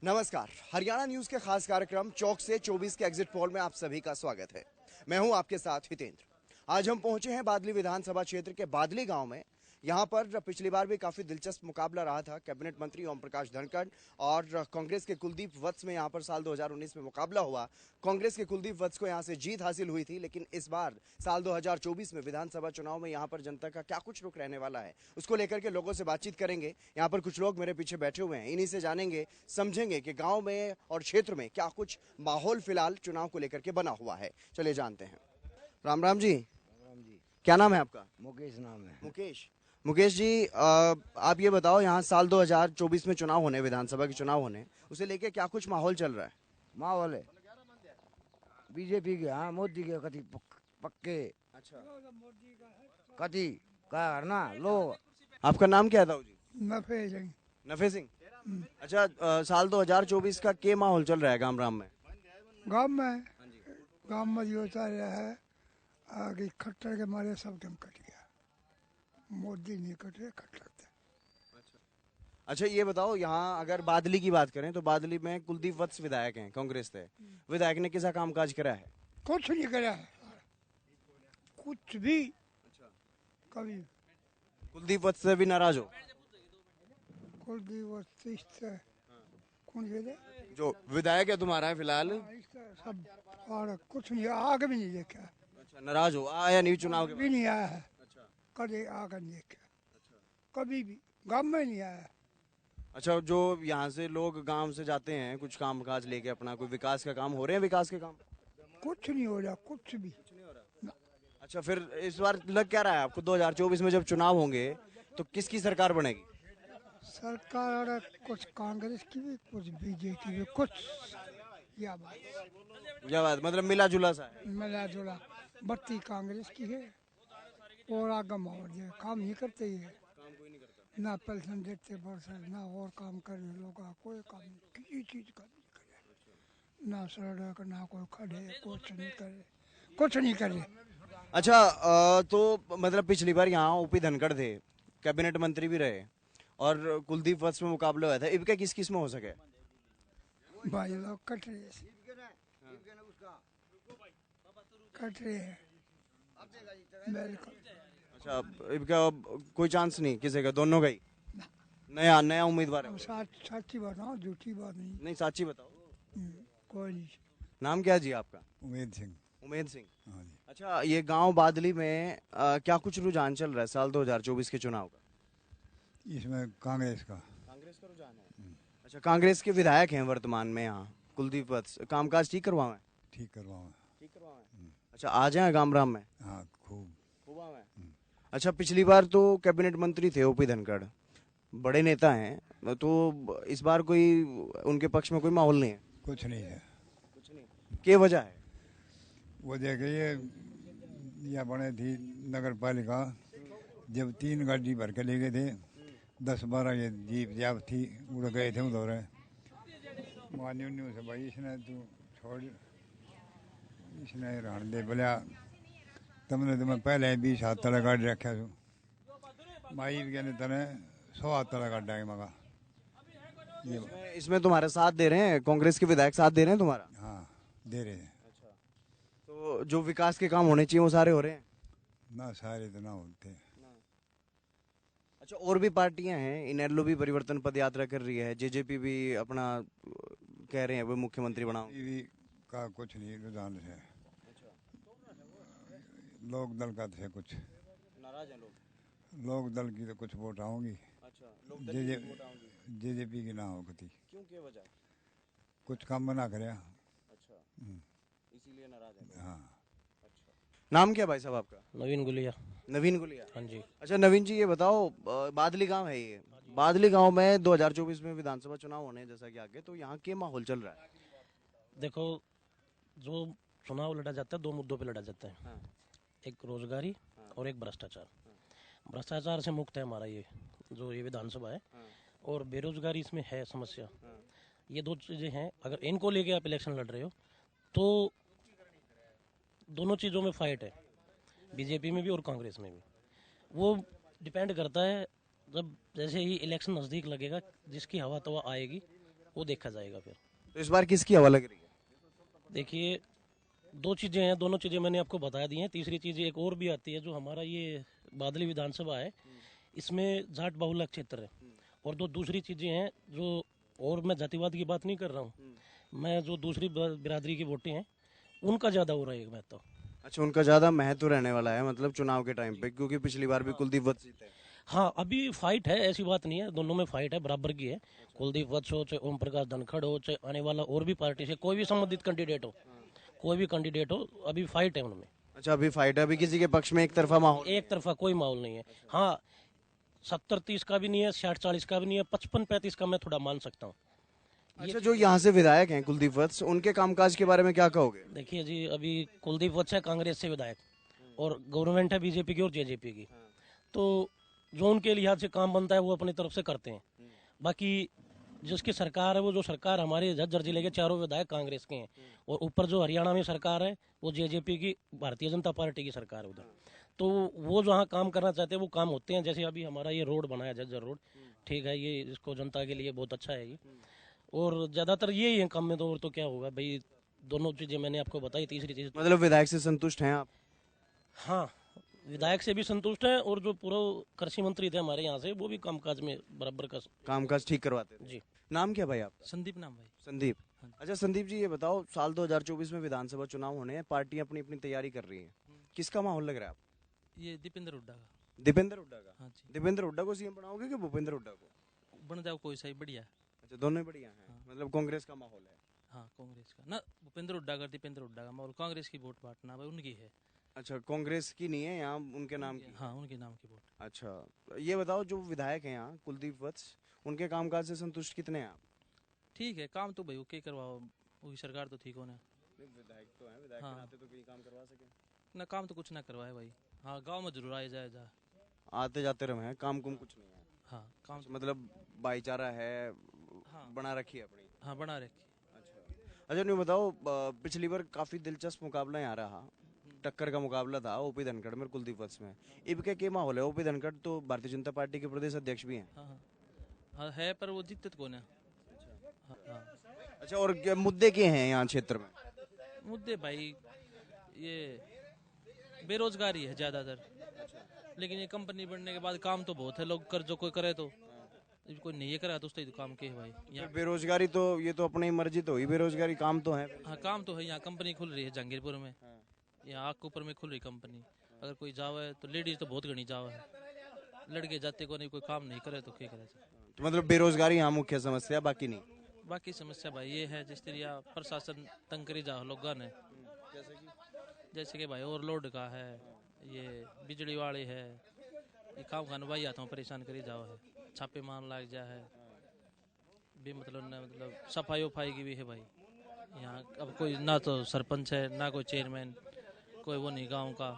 नमस्कार। हरियाणा न्यूज के खास कार्यक्रम चौक से 24 के एग्जिट पोल में आप सभी का स्वागत है। मैं हूं आपके साथ हितेंद्र। आज हम पहुंचे हैं बादली विधानसभा क्षेत्र के बादली गांव में। यहां पर पिछली बार भी काफी दिलचस्प मुकाबला रहा था। कैबिनेट मंत्री ओम प्रकाश धनखड़ और कांग्रेस के कुलदीप वत्स में यहां पर साल 2019 में मुकाबला हुआ। कांग्रेस के कुलदीप वत्स को यहां से जीत हासिल हुई थी, लेकिन इस बार साल 2024 में विधानसभा चुनाव में यहां पर जनता का क्या कुछ रुख रहने वाला है, उसको लेकर के लोगों से बातचीत करेंगे। यहां पर कुछ लोग मेरे पीछे बैठे हुए हैं, इन्हीं से जानेंगे, समझेंगे कि गांव में और क्षेत्र में क्या कुछ माहौल फिलहाल चुनाव को लेकर के बना हुआ है। चलिए जानते हैं। राम राम जी। क्या नाम है आपका? मुकेश नाम है। मुकेश जी, आप ये बताओ, यहाँ साल 2024 में चुनाव होने, विधानसभा के चुनाव होने, उसे लेके क्या कुछ माहौल चल रहा है? माहौल है बीजेपी के, हाँ मोदी के कति पक्के। अच्छा, कति का करना लोग। आपका नाम क्या है ताऊ जी? नफे सिंह। अच्छा, साल 2024 का क्या माहौल चल रहा है गांव में? गांव में जो होता है आगे खट्टर के मारे सब दम कट गया। मोदी नहीं कटे, खट्टर थे। अच्छा, ये बताओ, यहाँ अगर बादली की बात करें तो बादली में कुलदीप वत्स विधायक हैं, कांग्रेस से। विधायक ने कैसा कामकाज करा है? कुछ नहीं करा है, कुछ भी। कभी कुलदीप वत्स से भी नाराज हो? कुलदीप वत्स से कौन से जो विधायक है तुम्हारा है फिलहाल, सब, और कुछ नहीं, आगे भी नहीं देखा। अच्छा, नाराज हो? आया नहीं चुनाव के भी नहीं आया है। कभी आगे नहीं देखा, कभी भी गांव में नहीं आया। अच्छा, जो यहाँ से लोग गांव से जाते हैं कुछ काम काज लेके, अपना कोई विकास का काम हो रहे हैं? विकास के काम कुछ नहीं हो रहा, कुछ भी। अच्छा, फिर इस बार लग क्या रहा है आपको, 2024 में जब चुनाव होंगे तो किसकी सरकार बनेगी? सरकार कुछ कांग्रेस की भी, कुछ बीजेपी की भी, कुछ या बात मतलब मिला जुला सा है। मिला जुला बत्ती कांग्रेस की है और आगम और जो काम नहीं करते ही है। ना पेंशन देते बरसर, ना और काम करे लोग, कोई काम नहीं, किसी चीज का नहीं करे। ना सड़क, ना कोई खड़े, कुछ नहीं करे। अच्छा, तो मतलब पिछली बार यहाँ ओपी धनखड़ थे, कैबिनेट मंत्री भी रहे, और कुलदीप वत्स में मुकाबला हुआ था। इनका किस किस में हो सके? भाई लोग कट रहे हैं बिल्कुल। अच्छा, इनका कोई चांस नहीं किसी का, दोनों का ही नया उम्मीदवार है? साची बताओ, झूठी बात नहीं। नहीं, साची बताओ। कोई नहीं। नाम क्या है जी आपका? उमेद सिंह। हाँ जी। अच्छा, ये गांव बादली में क्या कुछ रुझान चल रहा है साल 2024 के चुनाव का? इसमें कांग्रेस का रुझान है। अच्छा, कांग्रेस के विधायक हैं वर्तमान में यहाँ कुलदीप वत्स, कामकाज ठीक करवाए? ठीक करवाओ। अच्छा, आ जाए गामराम में? हाँ, खूब। अच्छा, पिछली बार तो कैबिनेट मंत्री थे ओपी धनखड़, बड़े नेता हैं, तो इस बार कोई उनके पक्ष में कोई माहौल नहीं है? कुछ नहीं है। क्या वजह है? वजह कि ये या बने थी नगर पालिका, जब 3 गाड़ी भर के ले गए थे, 10-12 ये जीप जाप थी, उड़ गए थे उधर। मान्य से भाई इसने तू छोड़, इसने रहने दे बोलिया, तुमने तुम्हें पहले 20 हाथ तला गाड़ी रखा छो, माई भी कहने तने 100 हाथ तला गाड़ी आगे मगा। इसमें तुम्हारे साथ दे रहे हैं, कांग्रेस के विधायक साथ दे रहे हैं तुम्हारा? हाँ, दे रहे हैं। अच्छा, तो जो विकास के काम होने चाहिए वो सारे हो रहे हैं? ना, सारे तो ना होते। अच्छा, और भी पार्टियां हैं, इनेलो भी परिवर्तन पद यात्रा कर रही है, जेजेपी भी अपना कह रहे हैं वो मुख्यमंत्री बनाओ। टीवी का कुछ नहीं रुझान है। लोक दल का तो है कुछ नाराज हैं लोग। लोक दल की तो कुछ वोट आऊंगी। अच्छा, लोग दल की वोट आएंगे। जेजेपी की ना हो कती, क्यों, क्या वजह? कुछ काम बना करे। अच्छा, इसीलिए नाराज हैं। हाँ। अच्छा, नाम क्या भाई साहब आपका? नवीन गुलिया। नवीन गुलिया। हाँ जी। अच्छा नवीन जी, ये बताओ, बादली गांव है ये, बादली गांव में 2024 में विधानसभा चुनाव होने जैसा कि आगे, तो यहाँ क्या माहौल चल रहा है? देखो, जो चुनाव लड़ा जाता है 2 मुद्दों पे लड़ा जाता है। हाँ। एक रोजगारी और एक भ्रष्टाचार। भ्रष्टाचार से मुक्त है हमारा ये जो ये विधानसभा है, और बेरोजगारी इसमें है समस्या। ये 2 चीजें हैं, अगर इनको लेके आप इलेक्शन लड़ रहे हो तो दोनों चीजों में फाइट है, बीजेपी में भी और कांग्रेस में भी। वो डिपेंड करता है, जब जैसे ही इलेक्शन नज़दीक लगेगा, जिसकी हवा तो आएगी वो देखा जाएगा फिर। तो इस बार किसकी हवा लग रही है? देखिए, दो चीज़ें हैं, दोनों चीज़ें मैंने आपको बता दी हैं। तीसरी चीज़ एक और भी आती है, जो हमारा ये बादली विधानसभा है, इसमें जाट बहुल क्षेत्र है। और दो दूसरी चीज़ें हैं जो, और मैं जातिवाद की बात नहीं कर रहा हूँ, मैं जो दूसरी बिरादरी की वोटें हैं उनका ज़्यादा हो रहा है महत्व। अच्छा, उनका ज्यादा महत्व रहने वाला है मतलब चुनाव के टाइम पे, क्योंकि पिछली बार भी कुलदीप वत्स जीते। हाँ, अभी फाइट है, ऐसी बात नहीं है, दोनों में फाइट है, बराबर की है। कुलदीप वत्स हो, चाहे ओम प्रकाश धनखड़ हो, चाहे आने वाला और भी पार्टी से कोई भी संबंधित कैंडिडेट हो, कोई भी कैंडिडेट हो, अभी फाइट है उनमें। अच्छा, अभी फाइट है, अभी किसी के पक्ष में एक तरफा माहौल। एक तरफा कोई माहौल नहीं है। हाँ, 70-30 का भी नहीं है, 60-40 का भी नहीं है, 55-35 का मैं थोड़ा मान सकता हूँ। अच्छा, जो यहाँ से विधायक हैं कुलदीप वत्स, उनके कामकाज के बारे में क्या कहोगे? देखिए जी, अभी कुलदीप वत्स है कांग्रेस से विधायक, और गवर्नमेंट है बीजेपी की और जेजेपी की, तो जो उनके लिहाज से काम बनता है वो अपनी तरफ से करते हैं। बाकी जिसकी सरकार है, वो जो सरकार हमारे झज्जर जिले के चारों विधायक कांग्रेस के हैं, और ऊपर जो हरियाणा में सरकार है वो जेजेपी की, भारतीय जनता पार्टी की सरकार है उधर। तो वो जहाँ काम करना चाहते हैं वो काम होते हैं। जैसे अभी हमारा ये रोड बना है, झज्जर रोड, ठीक है, ये इसको जनता के लिए बहुत अच्छा है ये, और ज्यादातर यही है काम में। तो और तो क्या होगा भाई, दोनों चीजें मैंने आपको बताई। तीसरी चीज, मतलब विधायक से संतुष्ट हैं आप? हाँ, विधायक से भी संतुष्ट हैं, और जो पूरा कृषि मंत्री थे हमारे यहाँ से, वो भी कामकाज में बराबर का। कामकाज ठीक करवाते थे। जी। नाम क्या भाई आपका? संदीप नाम भाई। संदीप। अच्छा संदीप जी, ये बताओ, साल 2024 में विधानसभा चुनाव होने हैं, पार्टियां अपनी अपनी तैयारी कर रही हैं, किसका माहौल लग रहा है आपको? ये दीपेंद्र हुड्डा का। दीपेंद्र हुड्डा का? हाँ जी। दीपेंद्र हुड्डा को सीएम बनाओगे कि भूपेंद्र हुड्डा को? बन जाओ कोई सही, बढ़िया। अच्छा, दोनों ही बढ़िया हैं, मतलब कांग्रेस का माहौल है। हाँ, कांग्रेस का ना, भूपेंद्र हुड्डा का, दीपेंद्र हुड्डा का माहौल। कांग्रेस की वोट बांटना भाई उनकी है। अच्छा, कांग्रेस की नहीं है यहाँ, उनके नाम की? हाँ, उनके नाम की वोट। अच्छा, ये बताओ, जो विधायक हैं यहाँ कुलदीप वत्स, उनके कामकाज से संतुष्ट कितने हैं आप? ठीक है, काम तो भाई ओके करवाओ, वही सरकार तो ठीक होना। विधायक तो है, विधायक हाँ। के नाते तो कहीं काम करवा सके ना, काम तो कुछ ना करवाए भाई। हाँ, गांव में जरूर आए जाए जा। आते जाते रहे हैं, काम कुम कुछ नहीं है। हाँ, काम मतलब भाईचारा है, हाँ। बना रखी है अपनी। हाँ, बना रखी। अच्छा, नहीं बताओ, पिछली बार काफी दिलचस्प मुकाबला यहाँ रहा, टक्कर का मुकाबला था ओपी धनखड़ में कुलदीप वत्स में। इब के माहौल है? ओपी धनखड़ तो भारतीय जनता पार्टी के प्रदेश अध्यक्ष भी हैं। हाँ हाँ हाँ, है, पर वो जीतते तो कौन है। हाँ हाँ। अच्छा, और क्या मुद्दे क्या हैं यहाँ क्षेत्र में? मुद्दे भाई, ये बेरोजगारी है ज्यादातर। लेकिन ये कंपनी बनने के बाद काम तो बहुत है, लोग कर, जो कोई करे तो, कोई नहीं करा तो उसका ही तो काम के है भाई यहाँ। बेरोजगारी तो, ये तो अपनी मर्जी तो हुई बेरोजगारी, काम तो है। हाँ, काम तो है, यहाँ कंपनी खुल रही है जहांगीरपुर में, यहाँ आगपुर में खुल रही कंपनी। अगर कोई जावे तो लेडीज तो बहुत घनी जावा है, लड़के जाते को नहीं, कोई काम नहीं करे तो क्या करे। तो मतलब बेरोजगारी यहाँ मुख्य समस्या, बाकी नहीं? बाकी समस्या भाई ये है, जिस तरह प्रशासन तंग करी जा लोगों ने, जैसे कि भाई ओवरलोड का है, ये बिजली वाले है, ये काम खान भाई आता हूँ परेशान करी जाओ है, छापे मान लग जा है भी, मतलब न, मतलब सफाई वफाई की भी है भाई यहाँ। अब कोई ना तो सरपंच है, ना कोई चेयरमैन, कोई वो नहीं गाँव का।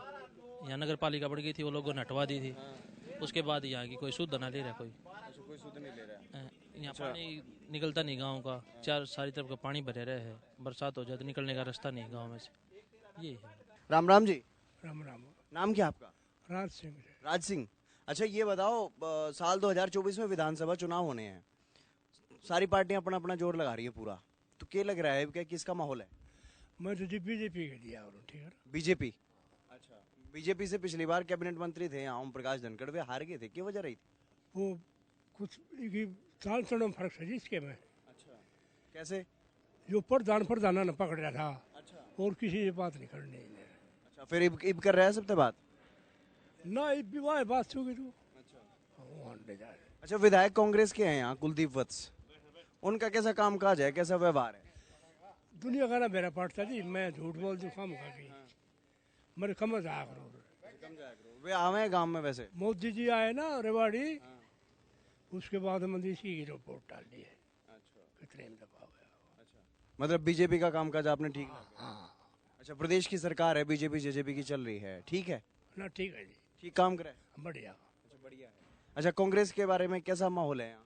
यहाँ नगर पालिका बढ़ गई थी, वो लोगों ने हटवा दी थी, उसके बाद यहाँ की कोई शुद्ध ना ले रहा कोई। कोई सुध नहीं ले रहा है। यहाँ पानी निकलता नहीं गांव का, चार सारी तरफ का पानी भरे रहे है, बरसात हो जाए तो निकलने का रास्ता नहीं गांव में से, ये है। राम राम जी। राम राम। नाम क्या आपका? राज सिंह। राज सिंह। अच्छा, ये बताओ, साल 2024 में विधानसभा चुनाव होने हैं, सारी पार्टियां अपना अपना जोर लगा रही है पूरा, तो क्या लग रहा है, क्या किसका माहौल है? मैं तो जी बीजेपी के दिया और ठीक है। बीजेपी? अच्छा, बीजेपी से पिछली बार कैबिनेट मंत्री थे यहाँ ओम प्रकाश धनखड़, वे हार गए थे, क्या वजह रही थी? वो कुछ साल में फर्क है जी इसके में। अच्छा, कैसे? जो प्रधान ने पकड़ रहा था। अच्छा। और किसी से बात नहीं करनी है। अच्छा, फिर इब कर रहा है सबसे बात? ना, इब भी वहाँ बात होगी तो। अच्छा। अच्छा, विधायक कांग्रेस के हैं यहाँ कुलदीप वत्स, उनका कैसा कामकाज है, कैसा व्यवहार है? दुनिया का ना मेरा पड़ता जी, मैं झूठ बोल दूँ काम का मेरे कम जाया करो। वे आवे हैं गांव में वैसे? मोदी जी आए ना रेवाड़ी, उसके बाद मंदिर की रिपोर्ट डाल दी है। अच्छा। कितने में दफा हुआ। अच्छा, मतलब बीजेपी का कामकाज आपने ठीक लगा? हाँ। अच्छा, प्रदेश की सरकार है बीजेपी जेजेपी की चल रही है, ठीक है? ना, ठीक है जी, ठीक काम करे? बढ़िया। अच्छा, बढ़िया है। अच्छा, कांग्रेस के बारे में कैसा माहौल है यहाँ?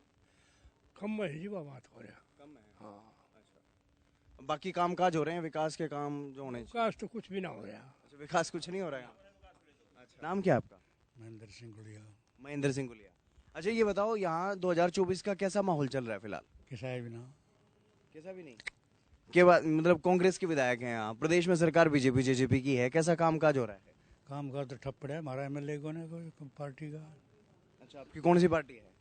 कम है जी, वो बात हो रहा। कम है। हाँ। अच्छा, बाकी कामकाज हो रहे हैं, विकास के काम जो होने चाहिए? विकास तो कुछ भी ना हो रहा। अच्छा, विकास कुछ नहीं हो रहा है यहाँ? अच्छा, नाम क्या आपका? महेंद्र सिंह गुड़िया। महेंद्र सिंह गुलिया। अच्छा, ये बताओ, यहाँ 2024 का कैसा माहौल चल रहा है फिलहाल? किसाए बिना कैसा भी नहीं के बाद मतलब कांग्रेस के विधायक हैं यहाँ, प्रदेश में सरकार बीजेपी जेजेपी की है, कैसा कामकाज हो रहा है? काम का तो ठप्पड़ है हमारा एमएलए कौन है कोई पार्टी का अच्छा, आपकी कौन सी पार्टी है?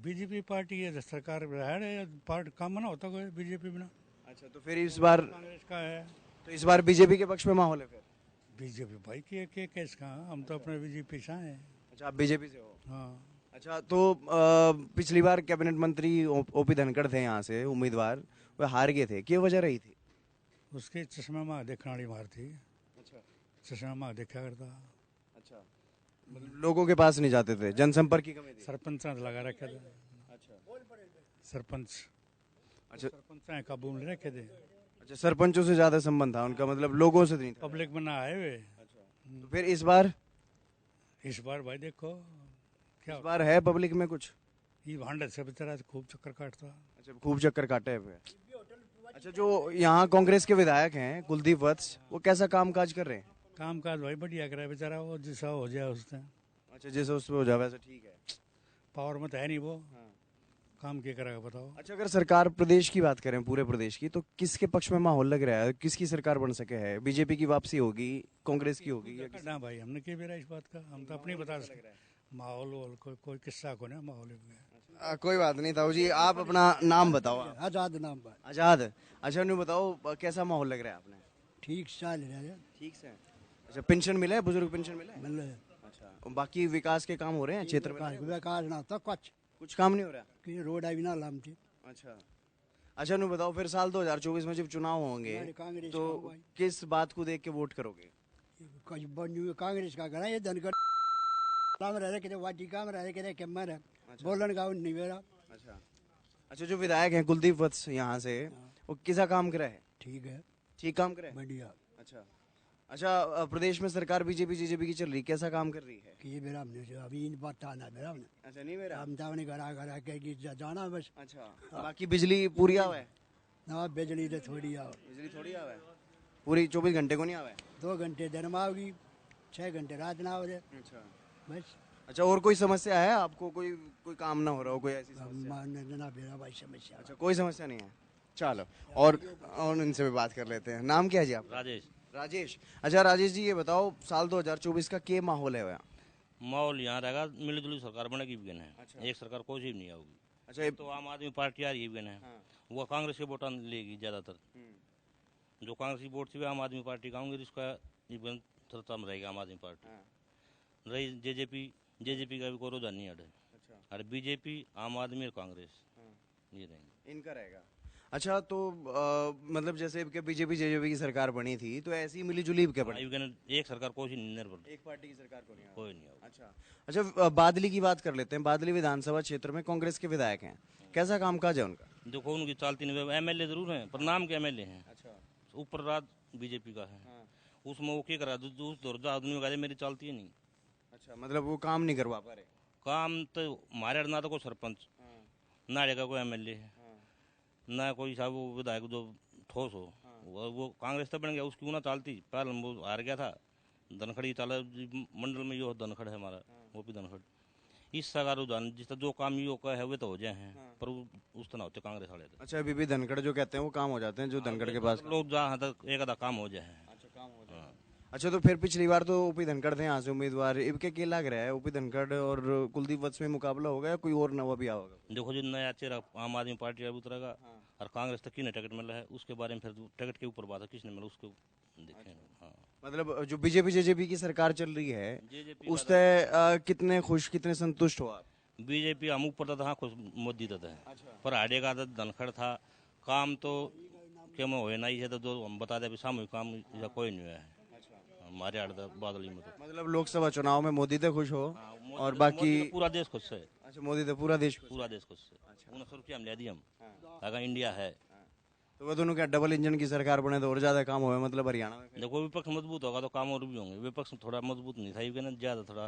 बीजेपी पार्टी है सरकार है पार्टी काम ना होता कोई बीजेपी बिना अच्छा, तो फिर इस बार कांग्रेस का है तो इस बार बीजेपी के पक्ष में माहौल है फिर? बीजेपी भाई के केस का हम तो अपने बीजेपी से हैं। अच्छा, आप बीजेपी से हो? हाँ अच्छा, तो पिछली बार कैबिनेट मंत्री ओपी धनखड़ थे यहाँ से उम्मीदवार, वो हार गए थे, क्या वजह रही थी? उसके चश्मा में देखने वाली मार थी। अच्छा चश्मा में देखा करता अच्छा, मतलब लोगों के पास नहीं जाते थे, जनसंपर्क की कमी थी? सरपंच ने लगा रखे थे। अच्छा सरपंच अच्छा सरपंच ने काबू में रखे थे। अच्छा, सरपंचों से ज्यादा संबंध था उनका, मतलब लोगों से नहीं था। पब्लिक में ना आए हुए। तो फिर इस बार भाई देखो क्या इस बार है पब्लिक में कुछ? ये भांडे से बेचारा खूब चक्कर काटता। अच्छा, खूब चक्कर काटे हुए। अच्छा, जो यहाँ कांग्रेस के विधायक हैं कुलदीप वत्स, वो कैसा कामकाज कर रहे हैं? काम काज भाई बढ़िया करे बेचारा वो जैसा हो जाए उसने अच्छा, जैसे उस पे हो जाए वैसे ठीक है। पावर में तो है नहीं वो काम क्या करेगा बताओ। अच्छा, अगर सरकार प्रदेश की बात करें, पूरे प्रदेश की, तो किसके पक्ष में माहौल लग रहा है, किसकी सरकार बन सके है? बीजेपी की वापसी होगी, कांग्रेस की होगी या ना भाई हमने क्या बेरा इस बात का हम तो अपनी बता सकते माहौल कोई किस्सा को ना माहौल कोई बात नहीं ताऊ जी, आप अपना नाम बताओ। आजाद नाम पर आजाद। अच्छा, उन्हें बताओ कैसा माहौल लग रहा है आपने? ठीक चल रहा है। ठीक से। अच्छा, पेंशन मिला है, बुजुर्ग पेंशन मिला है? मिल रहा है। अच्छा, और बाकी विकास के काम हो रहे हैं क्षेत्र में? विकास ना तो कुछ काम नहीं हो रहा? कि रोड आई ना लामती। अच्छा अच्छा, उन्हें बताओ फिर साल 2024 में जब चुनाव होंगे कांग्रेस तो का हुआ है। किस बात को देख के वोट करोगे? कांग्रेस का करा ये धनखड़ काम रह के वाटी काम रह के कैमर है बोलन का नहीं मेरा। अच्छा अच्छा, जो विधायक हैं कुलदीप वत्स यहाँ से, वो किसा काम करा है? ठीक है ठीक काम करा है? बढ़िया अच्छा अच्छा, प्रदेश में सरकार बीजेपी जेजेपी की चल रही, कैसा काम कर रही है? कि ये मेरा हमने अभी इन बात आना मेरा हमने अच्छा, नहीं मेरा। हम तो घर के जाना बस। अच्छा, बाकी बिजली पूरी आवे? ना बिजली तो थोड़ी आओ बिजली थोड़ी आवे, पूरी 24 घंटे को नहीं आवे? 2 घंटे दिन में आओगी 6 घंटे रात ना आओ अच्छा बस। अच्छा, और कोई समस्या है आपको? कोई कोई काम ना हो रहा हो, कोई ऐसी समस्या? ना मेरा भाई समस्या। अच्छा, कोई समस्या नहीं है। चलो, और इनसे भी बात कर लेते हैं। नाम क्या है जी आप? राजेश। राजेश। अच्छा राजेश जी, ये बताओ साल 2024 का क्या माहौल है यहाँ? माहौल यहाँ रहेगा मिली-जुली सरकार बनेगी भी है। अच्छा। एक सरकार कोई सी भी नहीं आएगी। अच्छा, ये तो आम आदमी पार्टी आ रही है हाँ। वो कांग्रेस के वोट लेगी ज्यादातर। जो कांग्रेस की वोट थी वो आम आदमी पार्टी का होंगे, इसका सत्ता में रहेगी आम आदमी पार्टी। हाँ। रही जेजेपी का भी कोई रुझान नहीं है। अच्छा, और बीजेपी, आम आदमी और कांग्रेस ये रहेंगे। इनका रहेगा। अच्छा, तो मतलब जैसे बीजेपी जेजेपी की सरकार बनी थी, तो ऐसी मिली जुली क्या बनी? एक सरकार कोई सी निर्भर एक पार्टी की सरकार को नहीं? कोई नहीं। अच्छा अच्छा, बादली की बात कर लेते हैं। बादली विधानसभा क्षेत्र में कांग्रेस के विधायक हैं, कैसा कामकाज है उनका? देखो उनकी चालती नहीं, एमएलए जरूर हैं पर नाम के एमएलए हैं। अच्छा, ऊपर रात बीजेपी का है। उसमें वो क्या करा उस दौर आदमी का मेरी चलती है नहीं। अच्छा, मतलब वो काम नहीं करवा पा रहे? काम तो हमारे ना तो कोई सरपंच ना रहेगा, कोई एमएलए है ना कोई साहब वो विधायक जो ठोस हो। वो कांग्रेस तो बन गया, उसकी ना चलती। पहले वो हार गया था धनखड़ी चाला मंडल में, यो धनखड़ है हमारा, वो भी धनखड़। इस सरकार रुझान जिस जो काम यो का है वे तो हो जाए हैं पर उस तरह होते कांग्रेस वाले। अच्छा, अभी भी धनखड़ जो कहते हैं वो काम हो जाते हैं, जो धनखड़ के पास लोग जहाँ तक एक आधा काम हो जाए। अच्छा, काम हो जाए। अच्छा, तो फिर पिछली बार तो ओपी धनखड़ थे यहाँ से उम्मीदवार, अब क्या लग रहा है ओपी धनखड़ और कुलदीप वत्स में मुकाबला होगा या कोई और नवा भी आएगा? देखो जो नया चेहरा आम आदमी पार्टी अब उतरेगा और कांग्रेस तक किन्हें टिकट मिला है उसके बारे में फिर टिकट के ऊपर बात है, किसने मिला उसको देखेंगे। हाँ, मतलब जो बीजेपी जेजेपी की सरकार चल रही है जेजेपी उससे कितने खुश, कितने संतुष्ट हो आप? बीजेपी हम ऊपर था खुश मोदी था पर हाडे का धनखड़ था। काम तो क्या में हुए नहीं है, तो जो हम बता दे सामूहिक काम ऐसा कोई नहीं हुआ है हमारे आड़ बादली में। तो मतलब लोकसभा चुनाव में मोदी तो खुश हो और बाकी मोदी तो पूरा देश खुश है। अच्छा, मोदी तो पूरा देश खुश? पूरा देश खुश है। 1900 रुपया हम ले दिए हम अगर इंडिया है। तो वो दोनों क्या डबल इंजन की सरकार बने तो और ज्यादा काम होगा, मतलब हरियाणा में? देखो विपक्ष मजबूत होगा तो काम और भी होंगे। विपक्ष थोड़ा मजबूत नहीं था ये ज्यादा, थोड़ा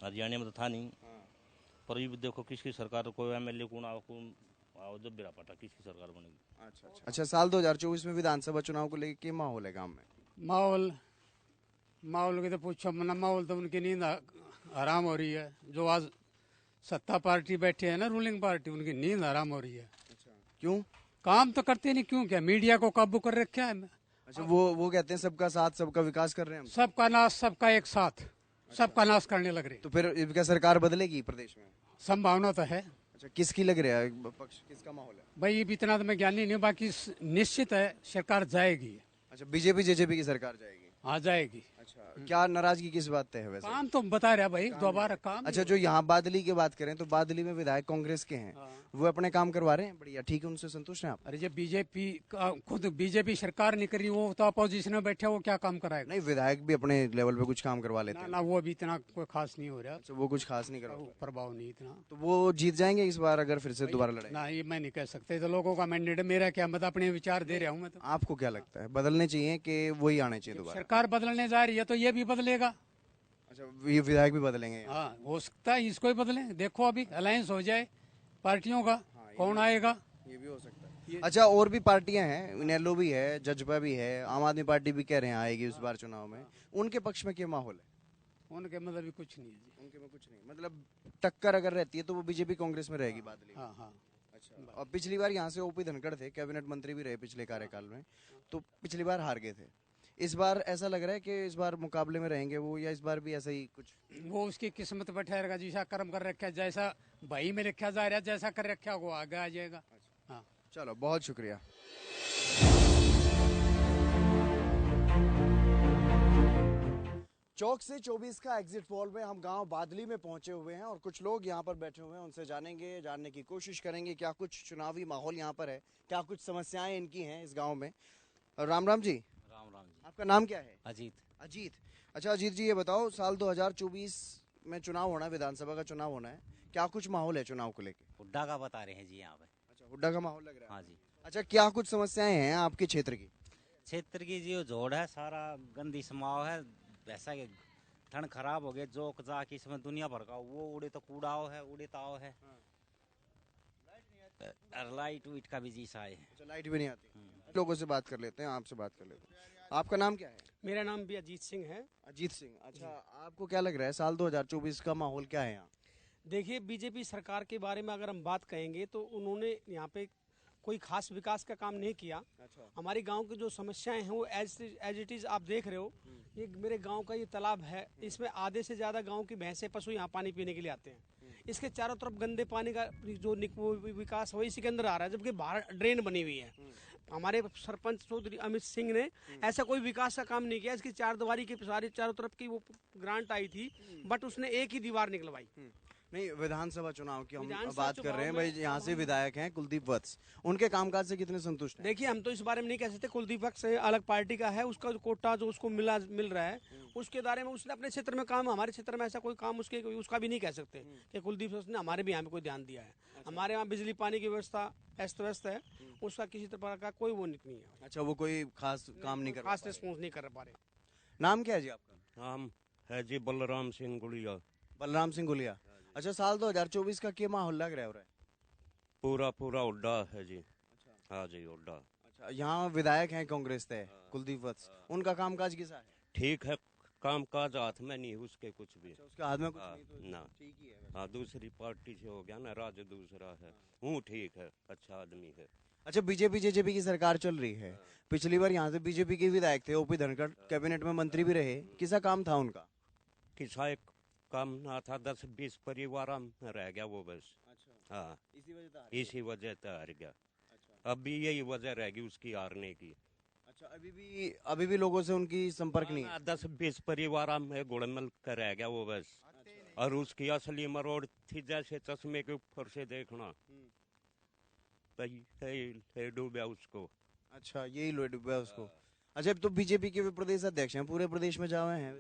हरियाणा में तो था नहीं। पर ये देखो किसकी सरकार, कोई एमएलए कौन आओ जब बिरा पाटा किसकी सरकार बनेगी। अच्छा अच्छा, साल 2024 में विधानसभा चुनाव को लेकर क्या माहौल है गाँव में? माहौल की तो पूछो मना, माहौल तो उनकी नींद आराम हो रही है। जो आज सत्ता पार्टी बैठे है ना रूलिंग पार्टी, उनकी नींद आराम हो रही है। अच्छा, क्यों? काम तो करते नहीं, क्यों क्या मीडिया को काबू कर रखा है। अच्छा, वो कहते हैं सबका साथ सबका विकास कर रहे हैं हम। सबका नाश, सबका एक साथ, सबका नाश करने लग रहे। तो फिर क्या सरकार बदलेगी प्रदेश में? संभावना तो है। अच्छा, किसकी लग रहा है पक्ष, किसका माहौल है? भाई ये भी इतना तो मैं ज्ञानी नहीं हूं, बाकी निश्चित है सरकार जाएगी। अच्छा, बीजेपी जेजेपी की सरकार जाएगी। आ जाएगी। अच्छा, क्या नाराजगी किस बात पे है वैसे? काम तो बता रहा भाई, दोबारा काम। अच्छा, जो यहाँ बादली की बात करें तो बादली में विधायक कांग्रेस के हैं, वो अपने काम करवा रहे हैं बढ़िया, ठीक है, उनसे संतुष्ट हैं आप? अरे जब बीजेपी खुद बीजेपी सरकार नहीं करी, वो तो अपोजिशन में बैठे, वो क्या काम कराएगा? नहीं, विधायक भी अपने लेवल पे कुछ काम करवा लेते ना हैं। ना, वो भी इतना कोई खास नहीं हो रहा। अच्छा, वो कुछ खास नहीं करवा, प्रभाव नहीं इतना। तो वो जीत जाएंगे इस बार अगर फिर से दोबारा लड़ाई? ना, ये मैं नहीं कह सकते, तो लोगों का मैंडेट, मेरा क्या मत, अपने विचार दे रहा हूँ मैं तो। आपको क्या लगता है, बदलने चाहिए कि वही आने चाहिए दोबारा? सरकार बदलने जा रही है तो ये भी बदलेगा। अच्छा, ये विधायक भी बदलेंगे? हाँ, हो सकता है इसको ही बदले। देखो अभी अलायंस हो जाए पार्टियों का, कौन आएगा। ये भी हो सकता है। अच्छा, और भी पार्टियां हैं, इनेलो भी है, जजपा भी है, आम आदमी पार्टी भी कह रहे हैं आएगी इस बार चुनाव में, उनके पक्ष में क्या माहौल है? उनके मतलब भी कुछ नहीं है जी। उनके में कुछ नहीं, मतलब टक्कर अगर रहती है तो वो बीजेपी कांग्रेस में रहेगी बादली? हाँ हाँ। अच्छा, और पिछली बार यहाँ से ओपी धनखड़ थे, कैबिनेट मंत्री भी रहे पिछले कार्यकाल में, तो पिछली बार हार गए थे। इस बार ऐसा लग रहा है कि इस बार मुकाबले में रहेंगे वो, या इस बार भी ऐसा ही कुछ? वो उसकी किस्मत पर ठहरेगा, जैसा कर्म कर रखा है, जैसा भाई में लिखा जा रहा है, जैसा कर रखा वो आगे आ जाएगा। हाँ, चलो, बहुत शुक्रिया। चौक से 24 का एग्जिट पोल में हम गांव बादली में पहुंचे हुए हैं और कुछ लोग यहां पर बैठे हुए हैं, उनसे जानने की कोशिश करेंगे क्या कुछ चुनावी माहौल यहां पर है, क्या कुछ समस्याएं इनकी हैं इस गांव में। राम राम जी। राम राम जी। आपका नाम क्या है? अजीत। अजीत। अच्छा अजीत जी, ये बताओ, साल 2024 में चुनाव होना है, विधानसभा का चुनाव होना है, क्या कुछ माहौल है चुनाव को लेकर? हुड्डा का बता रहे हैं जी यहाँ पे। अच्छा, हुड्डा का माहौल लग रहा है? हाँ जी। अच्छा, क्या कुछ समस्याएं हैं आपके क्षेत्र की? क्षेत्र की जी जोड़ है, सारा गंदी समाव है, वैसा कि ठंड खराब हो गया, जोक जाक इसमें दुनिया भर का, वो उड़े तो कूड़ाओ है, उड़े ताओ है। लाइट वीट का भी जी सा है। अच्छा, लाइट भी नहीं आती। लोगों से बात कर लेते हैं, आपसे बात कर लेते हैं। आपका नाम क्या है? मेरा नाम भी अजीत सिंह है। अजीत सिंह। अच्छा, आपको क्या लग रहा है साल 2024 का माहौल क्या है यहाँ? देखिए, बीजेपी सरकार के बारे में अगर हम बात कहेंगे तो उन्होंने यहाँ पे कोई खास विकास का काम नहीं किया। अच्छा। हमारी गांव की जो समस्याएं हैं वो एज इट इज आप देख रहे हो। ये मेरे गांव का ये तालाब है, इसमें आधे से ज्यादा गांव की भैंसे पशु यहाँ पानी पीने के लिए आते हैं। इसके चारों तरफ गंदे पानी का जो विकास हो इसी के अंदर आ रहा है, जबकि बाहर ड्रेन बनी हुई है। हमारे सरपंच चौधरी अमित सिंह ने ऐसा कोई विकास का काम नहीं किया। इसकी चार दीवारी की सारी चारों तरफ की वो ग्रांट आई थी, बट उसने एक ही दीवार निकलवाई। नहीं, विधानसभा चुनाव की हम विधानसभा बात कर रहे हैं चुनाव भाई, में यहाँ से विधायक हैं कुलदीप वत्स, उनके कामकाज से कितने संतुष्ट हैं? देखिए, हम तो इस बारे में नहीं कह सकते। कुलदीप वत्स अलग पार्टी का है, उसका जो कोटा जो उसको मिल रहा है उसके दायरे में उसने अपने क्षेत्र में काम, हमारे क्षेत्र में ऐसा कोई काम उसका भी नहीं कह सकते कि कुलदीप वत्स ने हमारे भी यहाँ पे कोई ध्यान दिया है। हमारे यहाँ बिजली पानी की व्यवस्था अस्त व्यस्त है, उसका किसी तरह का कोई वो नहीं है। अच्छा, वो कोई खास काम नहीं कर खास रिस्पॉन्स नहीं कर पा रहे। नाम क्या है जी आपका? नाम है जी बलराम सिंह गुड़िया। बलराम सिंह गुलिया। अच्छा, साल 2024 का क्या माहौल लग रहा है? पूरा पूरा उड्डा है जी। हाँ जी, उड्डा। अच्छा, यहाँ विधायक हैं कांग्रेस से कुलदीप वत्स, उनका कामकाज कैसा है? ठीक है, काम काज हाथ में नहीं उसके कुछ भी। उसके हाथ में कुछ नहीं तो ना, ठीक ही है। हाँ, दूसरी पार्टी से हो गया ना, राज दूसरा है, हूँ ठीक है, अच्छा आदमी है। अच्छा, बीजेपी जेजेपी की सरकार चल रही है, पिछली बार यहाँ से बीजेपी के विधायक थे ओपी धनखड़, कैबिनेट में मंत्री भी रहे, किसा काम था उनका? किसा एक काम ना था, 10-20 परिवार में रह गया वो बस। हाँ, इसी वजह से हार गया। अभी यही वजह रहेगी उसकी हारने की। अच्छा, अभी भी लोगों से उनकी संपर्क नहीं है? 10-20 परिवार में गुड़मल कर रह गया वो बस। और उसकी असली मरोड़ थी जैसे चश्मे के ऊपर से देखना, डूबा उसको। अच्छा, यही लो डूबा उसको। अच्छा, अब तो बीजेपी के भी प्रदेश अध्यक्ष हैं, पूरे प्रदेश में जाए हैं।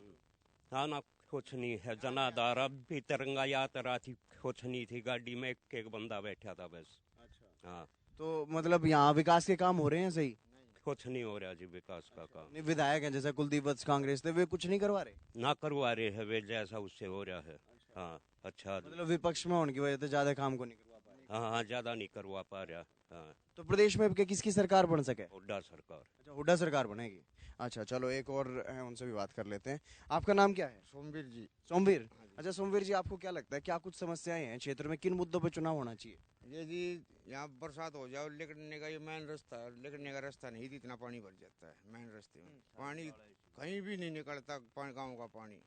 हाँ ना, कुछ नहीं है, जनाधार अब भी तिरंगा यात्रा थी, कुछ नहीं थी, गाड़ी में एक बंदा बैठा था बस। अच्छा। हाँ, तो मतलब यहाँ विकास के काम हो रहे हैं सही? कुछ नहीं हो रहा जी विकास का काम। नहीं, विधायक हैं जैसे कुलदीप वत्स कांग्रेस थे, वे कुछ नहीं करवा रहे? ना करवा रहे है वे, जैसा उससे हो रहा है। हाँ, अच्छा, मतलब विपक्ष में होने की वजह से ज्यादा काम को नहीं करवा पा रहे? हाँ, ज्यादा नहीं करवा पा रहा। हाँ तो प्रदेश में अब क्या किसकी सरकार बन सके? हुड्डा सरकार। अच्छा, हुड्डा सरकार बनेगी। अच्छा चलो, एक और है, उनसे भी बात कर लेते हैं। आपका नाम क्या है? सोमवीर जी। सोमवीर। अच्छा सोमवीर जी, आपको क्या लगता है क्या कुछ समस्याएं हैं क्षेत्र में, किन मुद्दों पर चुनाव होना चाहिए? ये जी यहाँ बरसात हो जाओ, निकलने का ये मेन रास्ता, निकलने का रास्ता नहीं, इतना पानी भर जाता है मेन रास्ते में, पानी कहीं भी नहीं निकलता गाँव का पानी।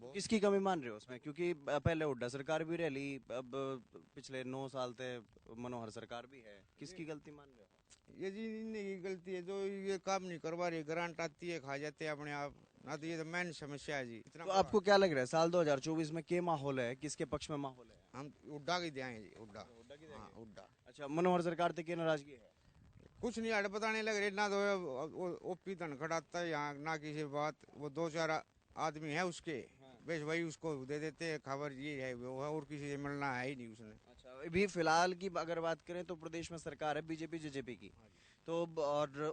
तो किसकी कमी मान रहे हो उसमें? क्योंकि पहले हुड्डा सरकार भी रह ली, अब पिछले 9 साल से मनोहर सरकार भी है, किसकी गलती मान रहे हो? ये जी इनकी गलती है, जो ये काम नहीं करवा रही, ग्रांट आती है खा जाते हैं अपने आप ना, तो ये तो मेन समस्या है जी। तो आपको क्या लग रहा है साल 2024 में क्या माहौल है, किसके पक्ष में माहौल है? हम हुड्डा की देंगे जी, हुड्डा। हाँ हुड्डा। अच्छा, मनोहर सरकार से क्या नाराजगी है? कुछ नहीं हट बताने लग रहे ना, तो ओपी धनखड़ आता है यहाँ ना, किसी बात, वो 2-4 आदमी है उसके, बस वही उसको दे देते हैं खबर, ये है वो है, और किसी से मिलना है ही नहीं उसने। अच्छा, अभी फिलहाल की अगर बात करें तो प्रदेश में सरकार है बीजेपी जेजेपी की, तो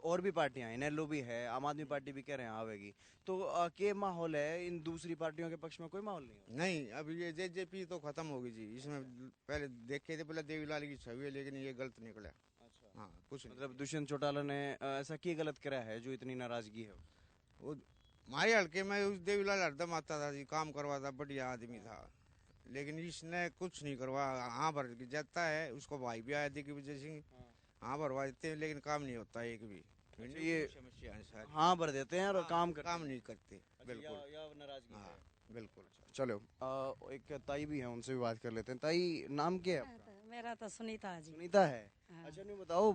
और भी पार्टियां हैं, नेलो भी है, आम आदमी पार्टी भी कह रहे हैं आवेगी, तो क्या माहौल है इन दूसरी पार्टियों के पक्ष में? कोई माहौल नहीं? नहीं, अभी ये जेजेपी तो खत्म होगी जी, इसमें पहले देखे थे पहले देवीलाल की छवि है, लेकिन ये गलत निकला। अच्छा। हाँ कुछ नहीं। मतलब दुष्यंत चौटाला ने ऐसा क्या गलत करा है जो इतनी नाराजगी है? वो हमारे हल्के में उस देवीलाल हरदम आता था जी, काम करवाता, बढ़िया आदमी था, लेकिन इसने कुछ नहीं करवा। हाँ भर जाता है, उसको भाई भी आया दिग्विजय सिंह, हाँ भरवा देते हैं, लेकिन काम नहीं होता एक भी। ये समस्या है, हाँ भर देते हैं और काम नहीं करते। बिल्कुल नाराजगी है। बिल्कुल। चलो एक ताई भी है, उनसे भी बात कर लेते हैं। ताई, नाम क्या है आपका? मेरा तो सुनीता जी। सुनीता है। हाँ। अच्छा नहीं बताओ,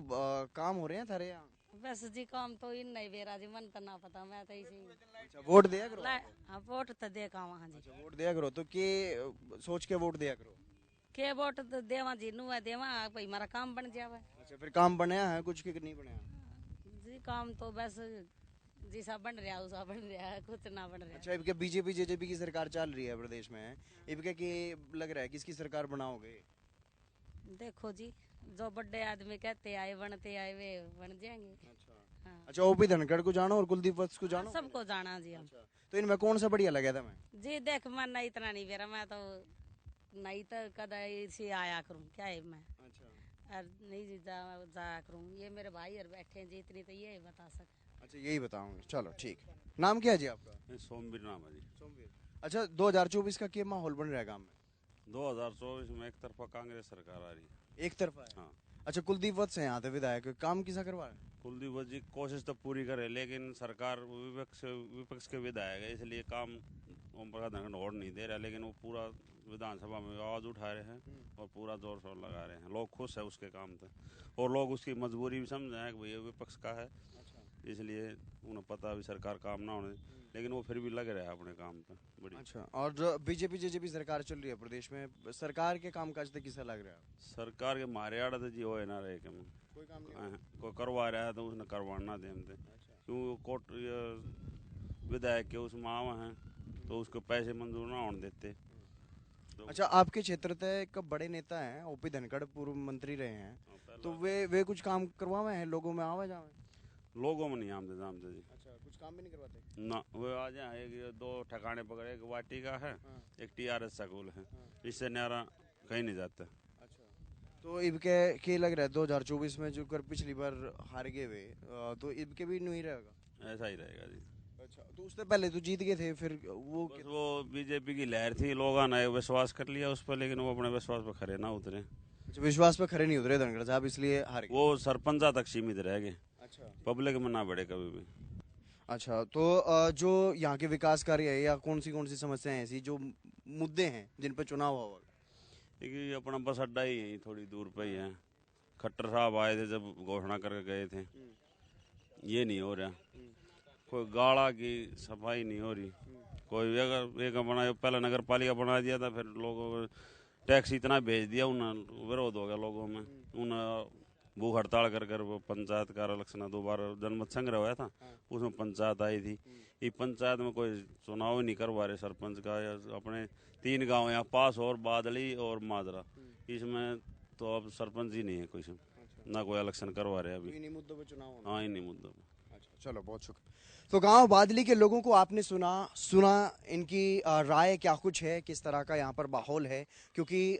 काम हो रहे हैं थारे यहाँ? बस जी काम तो इन नहीं बेरा जी, मन तो ना पता, मैं तो इसी। अच्छा, वोट दिया करो? हाँ वोट तो दे का वहाँ जी। अच्छा, वोट दिया करो, तो के सोच के वोट दिया करो? के वोट तो देवा जी, नुआ देवा भाई, हमारा काम बन जावे। अच्छा, फिर काम बनाया है कुछ के नहीं बनाया? जी काम तो बस जिसा बन रहा है उसा बन रहा है, कुछ ना बन रहा है। अच्छा, इनके बीजेपी जेजेपी की सरकार चल रही है प्रदेश में, इनके की लग रहा है किसकी सरकार बनाओगे? देखो जी, जो बड़े आदमी कहते आए बनते आए वे बन जाएंगे। हाँ। अच्छा, ओपी धनखड़ को जानो और कुलदीप वत्स को जानो? सबको जाना जी हम। तो इनमें कौन सा बढ़िया लगा था? मैं जी देख, मन नहीं इतना नहीं बेरा, मैं तो नहीं तो कदा इसी आया करूँ क्या है मैं। अच्छा। और नहीं जी जाया करूँ, ये मेरे भाई और बैठे हैं जी, इतनी तो ये बता सके। अच्छा, यही बताऊंगे। चलो ठीक है। नाम क्या है जी आपका? सोमवीर नाम है जी। सोमवीर। अच्छा, 2024 का क्या माहौल बन रहा है गाँव में? 2024 में एक तरफा कांग्रेस सरकार आ रही है। एक तरफा है? हाँ। अच्छा, कुलदीप वत्स है यहाँ पे विधायक, काम किसा करवा रहे हैं? कुलदीप वत्स जी कोशिश तो पूरी करे, लेकिन सरकार विपक्ष के विधायक है, इसलिए काम ओम प्रकाश धनखड़ और नहीं दे रहा, लेकिन वो पूरा विधानसभा में आवाज उठा रहे हैं और पूरा जोर शोर लगा रहे हैं। लोग खुश है उसके काम से, और लोग उसकी मजबूरी भी समझ रहे हैं कि भैया विपक्ष का है, इसलिए उन्हें पता भी सरकार काम ना होने, लेकिन वो फिर भी लग रहा है अपने काम पे बड़ी। अच्छा, और जो बीजेपी जेजेपी सरकार चल रही है प्रदेश में, सरकार के कामकाज से किसा लग रहा है? सरकार के मारे आड़ा तो जी हो ना रहे कि कोई काम नहीं, कोई करवा रहा है तो उसने करवाना दे हमसे, क्यों कोर्ट विधायक के उस मावा हैं तो उसको पैसे मंजूर ना होने देते। तो अच्छा, आपके क्षेत्र से एक बड़े नेता हैं ओपी धनखड़, पूर्व मंत्री रहे हैं, तो वे कुछ काम करवाए हैं लोगों में आवा जावे? लोगों में नहीं आमदे जामते जी। अच्छा, कुछ काम भी नहीं करवाते? ना, वो आ जाए, एक 2 ठिकाने पकड़े, एक वाटी का है, एक TRS स्कूल है, इससे न्यारा कहीं नहीं जाता। अच्छा, तो इनके क्या लग रहा है 2024 में जो कर पिछली बार हार गए वे, तो इनके भी नहीं रहेगा? ऐसा ही रहेगा जी। अच्छा, तो उससे पहले तो जीत गए थे, फिर वो बीजेपी की लहर थी, लोगों ने विश्वास कर लिया उस पर, लेकिन वो अपने विश्वास पर खरे ना उतरे। अच्छा, विश्वास पर खरे नहीं उतरे धनखड़ साहब, इसलिए हार गए? वो सरपंचा तक सीमित रह गए। अच्छा, पब्लिक में ना बढ़े कभी भी। अच्छा, तो जो यहाँ के विकास कार्य है या कौन सी समस्याएं ऐसी जो मुद्दे हैं जिन पर चुनाव होगा? क्योंकि अपना बस अड्डा ही है, थोड़ी दूर पे ही है। खट्टर साहब आए थे जब घोषणा करके गए थे, ये नहीं हो रहा। कोई गाड़ा की सफाई नहीं हो रही, कोई अगर एक बना, पहले नगर पालिका बना दिया था, फिर लोगों को टैक्स इतना भेज दिया, उन्हें विरोध हो गया लोगों में, उन्हें भूख हड़ताल कर वो पंचायत का इलेक्शन 2 बार जनमत संग्रह हुआ था, उसमें पंचायत आई थी। ये पंचायत में कोई चुनाव ही नहीं करवा रहे सरपंच का, या अपने 3 गांव यहाँ पास और बादली और माजरा, इसमें तो अब सरपंच ही नहीं है कोई, ना कोई इलेक्शन करवा रहे अभी। इन्हीं मुद्दों पर चुनाव होना? हाँ, इन्हीं मुद्दों पर। अच्छा। चलो बहुत शुक्रिया। तो गांव बादली के लोगों को आपने सुना इनकी राय क्या कुछ है, किस तरह का यहाँ पर माहौल है, क्योंकि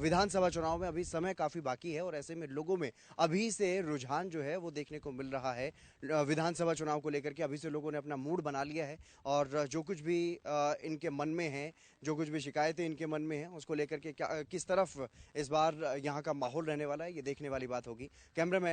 विधानसभा चुनाव में अभी समय काफ़ी बाकी है और ऐसे में लोगों में अभी से रुझान जो है वो देखने को मिल रहा है विधानसभा चुनाव को लेकर के। अभी से लोगों ने अपना मूड बना लिया है और जो कुछ भी इनके मन में है, जो कुछ भी शिकायतें इनके मन में हैं, उसको लेकर के क्या किस तरफ इस बार यहाँ का माहौल रहने वाला है, ये देखने वाली बात होगी। कैमरामैन